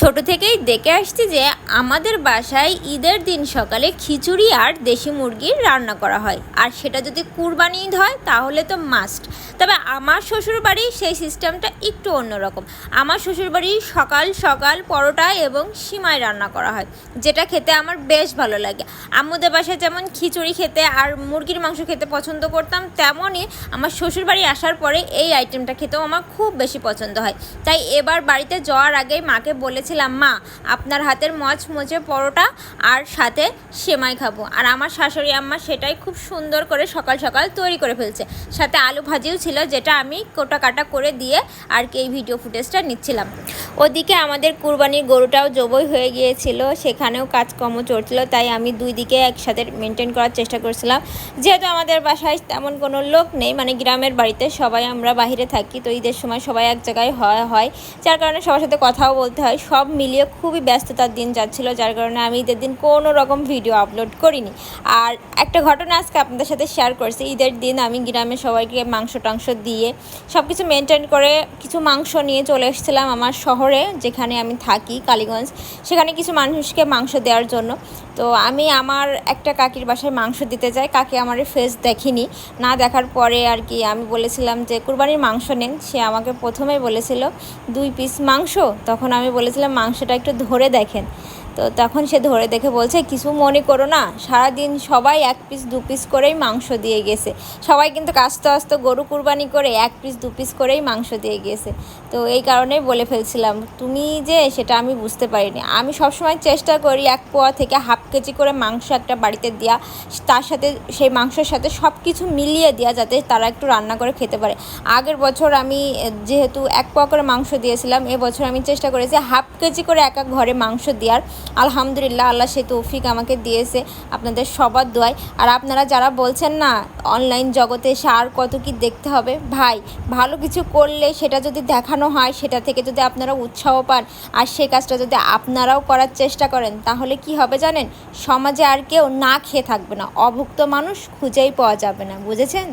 ছোট থেকেই দেখে আসছি যে আমাদের বাসায় ঈদের দিন সকালে খিচুড়ি আর দেশি মুরগির রান্না করা হয়, আর সেটা যদি কুরবানি ঈদ হয় তাহলে তো মাস্ট। তবে আমার শ্বশুরবাড়ি সেই সিস্টেমটা একটু অন্যরকম। আমার শ্বশুরবাড়ি সকাল সকাল পরোটা এবং সিমাই রান্না করা হয়, যেটা খেতে আমার বেশ ভালো লাগে। আম্মুদের বাসায় যেমন খিচুড়ি খেতে আর মুরগির মাংস খেতে পছন্দ করতাম, তেমনই আমার শ্বশুরবাড়ি আসার পরে এই আইটেমটা খেতেও আমার খুব বেশি পছন্দ হয়। তাই এবার বাড়িতে যাওয়ার আগেই মাকে বলেছিলাম, মা আপনার হাতের মচমচে পরোটা আর সাথে সেমাই খাবো। আর আমার শাশুড়ি আম্মা সেটাই খুব সুন্দর করে সকাল সকাল তৈরি করে ফেলছে। সাথে আলু ভাজিও ছিল, যেটা আমি কোটা কাটা করে দিয়ে আর কি এই ভিডিও ফুটেজটা নিচ্ছিলাম। ওদিকে আমাদের কুরবানির গরুটাও জবই হয়ে গিয়েছিল, সেখানেও কাজকর্ম চলছিল। তাই আমি দুই দিকে একসাথে মেনটেন করার চেষ্টা করছিলাম। যেহেতু আমাদের বাসায় তেমন কোনো লোক নেই, মানে গ্রামের বাড়িতে সবাই আমরা বাইরে থাকি, তো ঈদের সময় সবাই এক জায়গায় হয়, যার কারণে সবার সাথে কথাও বলতে হয়। সব মিলিয়ে খুবই ব্যস্ততার দিন যাচ্ছিল, যার কারণে আমি ঈদের দিন কোনো রকম ভিডিও আপলোড করিনি। আর একটা ঘটনা আজকে আপনাদের সাথে শেয়ার করছি। ঈদের দিন আমি গ্রামে সবাইকে মাংস টাংস দিয়ে সব কিছু মেনটেন করে কিছু মাংস নিয়ে চলে এসেছিলাম আমার শহরে, যেখানে আমি থাকি কালীগঞ্জ। সেখানে কিছু মানুষকে মাংস দেওয়ার জন্য তো আমি আমার একটা কাকির বাসায় মাংস দিতে যাই। কাকি আমার ফেস দেখিনি, না দেখার পরে আর কি আমি বলেছিলাম যে কুরবানির মাংস নেন। সে আমাকে প্রথমেই বলেছিল 2 পিস মাংস। তখন আমি বলেছিলাম মাংসটা একটু ধরে দেখেন। তো তখন সে ধরে দেখে বলছে, কিছু মনে করো না, সারাদিন সবাই 1 পিস 2 পিস করেই মাংস দিয়ে গেছে। সবাই কিন্তু আস্তে আস্তে গরু কুরবানি করে 1 পিস 2 পিস করেই মাংস দিয়ে গেছে। তো এই কারণেই বলে ফেলছিলাম, তুমি যে সেটা আমি বুঝতে পারিনি। আমি সবসময় চেষ্টা করি 1 পোয়া থেকে হাফ কেজি করে মাংস একটা বাড়িতে দেওয়া, তার সাথে সেই মাংসের সাথে সব কিছু মিলিয়ে দেওয়া, যাতে তারা একটু রান্না করে খেতে পারে। আগের বছর আমি যেহেতু 1 পোয়া করে মাংস দিয়েছিলাম, এবছর আমি চেষ্টা করেছি হাফ কেজি করে এক ঘরে মাংস দেওয়ার। আলহামদুলিল্লাহ, আল্লাহ সেই তৌফিক আমাকে দিয়েছে আপনাদের সবার দোয়ায়। আর আপনারা যারা বলছেন না অনলাইন জগতে এসে আর কত কি দেখতে হবে, ভাই ভালো কিছু করলে সেটা যদি দেখানো হয়, সেটা থেকে যদি আপনারা উৎসাহ পান আর সেই কাজটা যদি আপনারাও করার চেষ্টা করেন, তাহলে কি হবে জানেন, সমাজে আর কেউ না খেয়ে থাকবে না, অভুক্ত মানুষ খুঁজেই পাওয়া যাবে না। বুঝেছেন?